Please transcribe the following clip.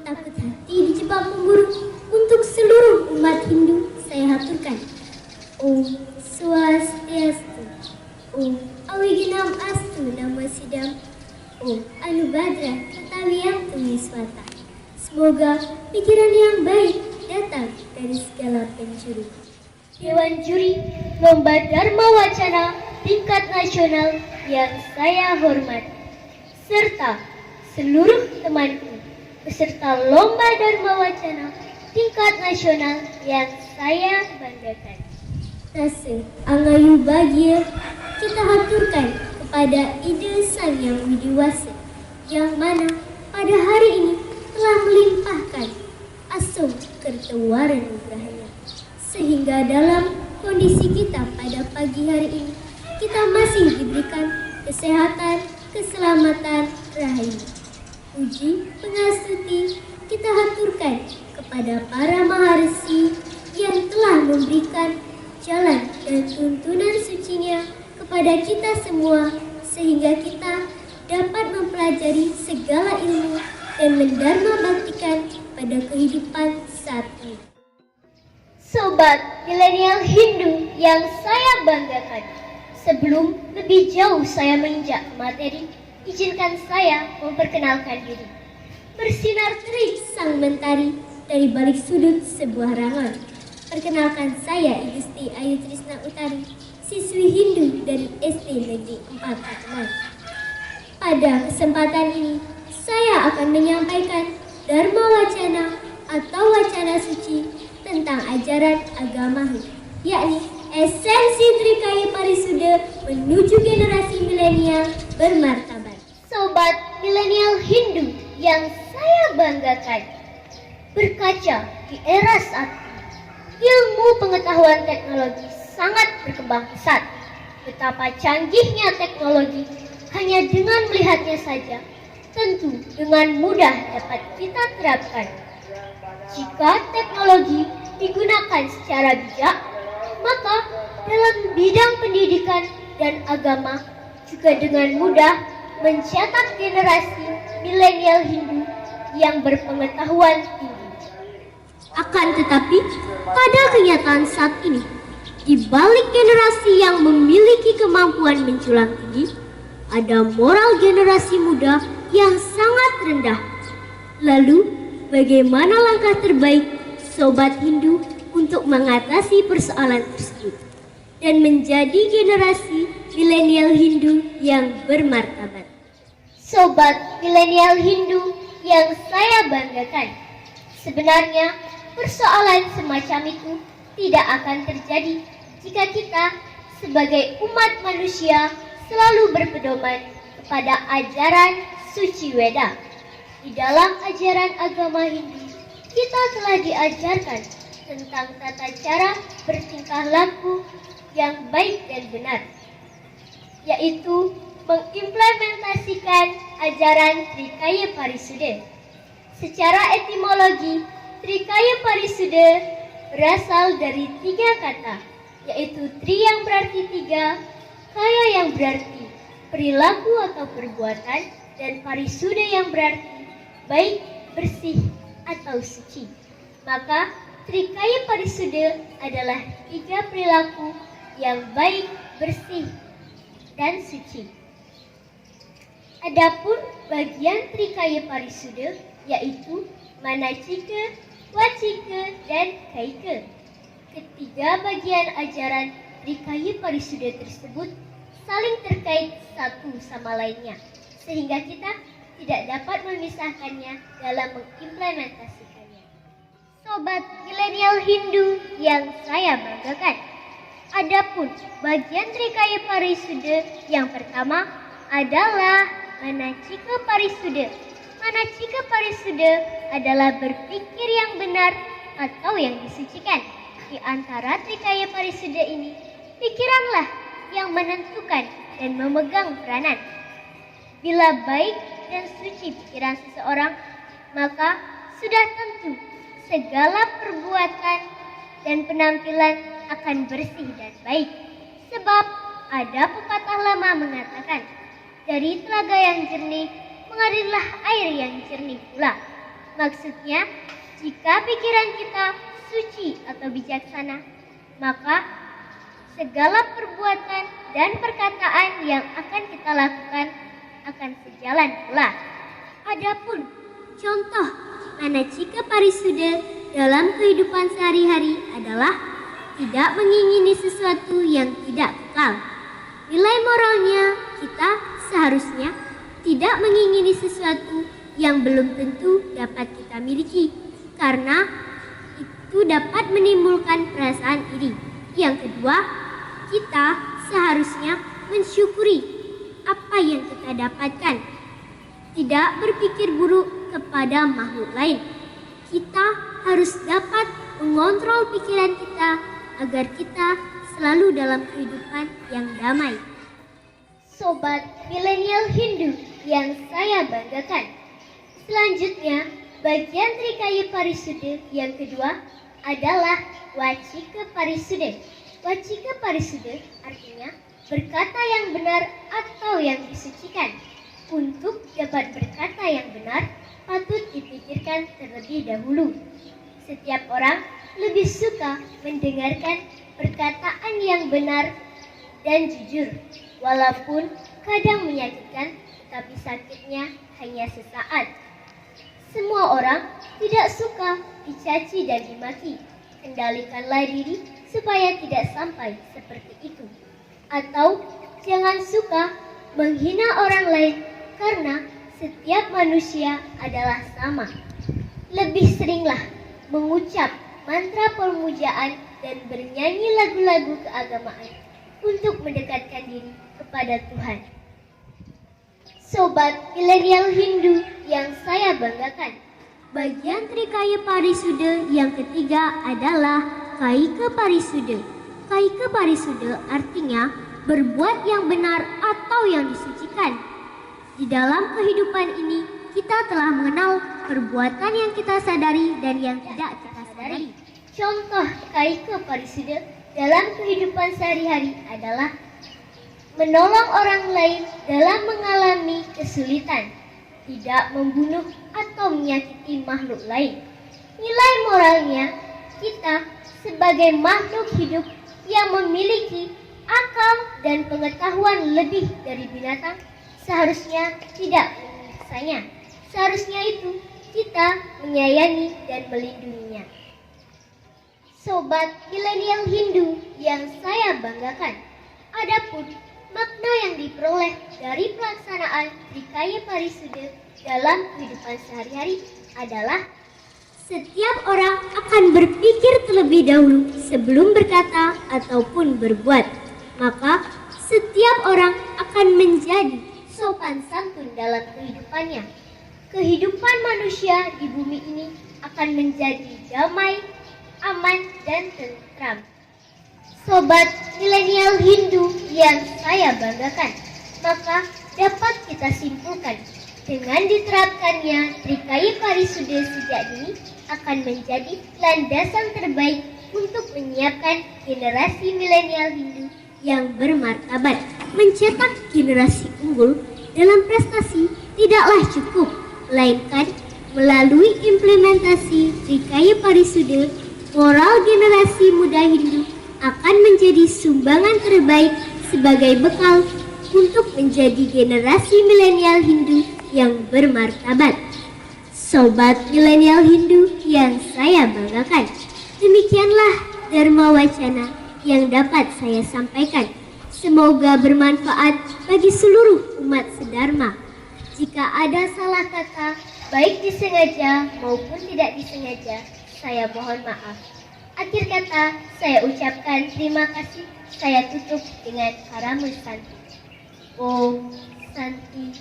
takut hati dijebak memburuk. Untuk seluruh umat Hindu saya haturkan. Om Swastiastu. Om Awiginam Astu Nama Sidam. Om Anubhadra Katawiyam Tumiswata. Semoga pikiran yang baik datang dari segala penjuru. Dewan Juri Lomba Dharma Wacana tingkat nasional yang saya hormati, serta seluruh temanku peserta Lomba Dharma Wacana tingkat nasional yang saya banggakan. Rasa angayu bahagia kita haturkan kepada Ida Sang Yang Widiwasa, yang mana pada hari ini telah melimpahkan asum kertawaran nugrahnya, sehingga dalam kondisi kita pada pagi hari ini kita masih diberikan kesehatan, keselamatan, rahayu. Puji pengasuti kita haturkan kepada para maharsi yang telah memberikan jalan dan tuntunan sucinya kepada kita semua, sehingga kita dapat mempelajari segala ilmu dan mendharma baktikan pada kehidupan saat ini. Sobat milenial Hindu yang saya banggakan, sebelum lebih jauh saya menginjak materi, izinkan saya memperkenalkan diri. Bersinar terik sang mentari dari balik sudut sebuah rangan. Perkenalkan saya Igusti Ayu Trisna Utari, siswi Hindu dari SD Negeri 4 Pateman. Pada kesempatan ini, saya akan menyampaikan Dharma Wacana atau wacana suci tentang ajaran agama Hindu, yakni esensi Trikaya Parisuda menuju generasi milenial bermartabat. Sobat milenial Hindu yang saya banggakan, berkaca di era saat ini, ilmu pengetahuan teknologi sangat berkembang pesat. Betapa canggihnya teknologi, hanya dengan melihatnya saja, tentu dengan mudah dapat kita terapkan. Jika teknologi digunakan secara bijak, maka dalam bidang pendidikan dan agama juga dengan mudah mencetak generasi milenial Hindu yang berpengetahuan tinggi. Akan tetapi, pada kenyataan saat ini, di balik generasi yang memiliki kemampuan menculang tinggi, ada moral generasi muda yang sangat rendah. Lalu, bagaimana langkah terbaik Sobat Hindu untuk mengatasi persoalan tersebut dan menjadi generasi milenial Hindu yang bermartabat? Sobat milenial Hindu yang saya banggakan, sebenarnya persoalan semacam itu tidak akan terjadi jika kita sebagai umat manusia selalu berpedoman kepada ajaran suci Weda. Di dalam ajaran agama Hindu, kita telah diajarkan tentang tata cara bertingkah laku yang baik dan benar, yaitu mengimplementasikan ajaran Trikaya Parisuda. Secara etimologi, Trikaya Parisuda berasal dari 3 kata, yaitu tri yang berarti 3, kaya yang berarti perilaku atau perbuatan, dan parisuda yang berarti baik, bersih, atau suci. Maka Trikaya Parisuda adalah 3 perilaku yang baik, bersih, dan suci. Adapun bagian Trikaya Parisuda yaitu Manacika, Wacika, dan Kaika. Ketiga bagian ajaran Trikaya Parisuda tersebut saling terkait satu sama lainnya, sehingga kita tidak dapat memisahkannya dalam mengimplementasikannya. Sobat milenial Hindu yang saya banggakan, adapun bagian Trikaya Parisuda yang pertama adalah Manacika Parisuda. Manacika Parisuda adalah berpikir yang benar atau yang disucikan. Di antara Trikaya Parisuda ini, pikiranlah yang menentukan dan memegang peranan. Bila baik dan suci pikiran seseorang, maka sudah tentu segala perbuatan dan penampilan akan bersih dan baik. Sebab ada pepatah lama mengatakan, dari telaga yang jernih mengalirlah air yang jernih pula. Maksudnya, jika pikiran kita suci atau bijaksana, maka segala perbuatan dan perkataan yang akan kita lakukan akan sejalan pula. Adapun contoh manacika parisuda dalam kehidupan sehari-hari adalah tidak mengingini sesuatu yang tidak kekal. Nilai moralnya kita seharusnya tidak mengingini sesuatu yang belum tentu dapat kita miliki, karena itu dapat menimbulkan perasaan iri. Yang kedua, kita seharusnya mensyukuri apa yang kita dapatkan, tidak berpikir buruk kepada makhluk lain. Kita harus dapat mengontrol pikiran kita agar kita selalu dalam kehidupan yang damai. Sobat milenial Hindu yang saya banggakan, selanjutnya bagian Trikaya Parisuda yang kedua adalah Wacika Parisuda. Wacika Parisuda artinya berkata yang benar atau yang disucikan. Untuk dapat berkata yang benar, patut dipikirkan terlebih dahulu. Setiap orang lebih suka mendengarkan perkataan yang benar dan jujur, walaupun kadang menyakitkan, tetapi sakitnya hanya sesaat. Semua orang tidak suka dicaci dan dimaki. Kendalikanlah diri supaya tidak sampai seperti itu. Atau jangan suka menghina orang lain, karena setiap manusia adalah sama. Lebih seringlah mengucap mantra pemujaan dan bernyanyi lagu-lagu keagamaan untuk mendekatkan diri kepada Tuhan. Sobat milenial Hindu yang saya banggakan, bagian Trikaya Parisuda yang ketiga adalah Kaika Parisuda. Kaika Parisuda artinya berbuat yang benar atau yang disucikan. Di dalam kehidupan ini, kita telah mengenal perbuatan yang kita sadari dan yang tidak kita sadari. Contoh Kaika Parisuda dalam kehidupan sehari-hari adalah menolong orang lain dalam mengalami kesulitan, tidak membunuh atau menyakiti makhluk lain. Nilai moralnya, kita sebagai makhluk hidup yang memiliki akal dan pengetahuan lebih dari binatang, seharusnya tidak menyiksanya. Seharusnya itu kita menyayangi dan melindunginya. Sobat milenial Hindu yang saya banggakan, adapun makna yang diperoleh dari pelaksanaan Trikaya Parisuda dalam kehidupan sehari-hari adalah setiap orang akan berpikir terlebih dahulu sebelum berkata ataupun berbuat. Maka setiap orang akan menjadi sopan santun dalam kehidupannya. Kehidupan manusia di bumi ini akan menjadi damai, aman, dan tentram. Sobat milenial Hindu yang saya banggakan, maka dapat kita simpulkan dengan diterapkannya Trikaya Parisuda sejak dini akan menjadi landasan terbaik untuk menyiapkan generasi milenial Hindu yang bermartabat. Mencetak generasi unggul dalam prestasi tidaklah cukup, melainkan melalui implementasi Trikaya Parisuda, moral generasi muda Hindu akan menjadi sumbangan terbaik sebagai bekal untuk menjadi generasi milenial Hindu yang bermartabat. Sobat milenial Hindu yang saya banggakan, demikianlah Dharma Wacana yang dapat saya sampaikan. Semoga bermanfaat bagi seluruh umat sedharma. Jika ada salah kata, baik disengaja maupun tidak disengaja, saya mohon maaf. Akhir kata, saya ucapkan terima kasih. Saya tutup dengan Paramu Santi. Om Santi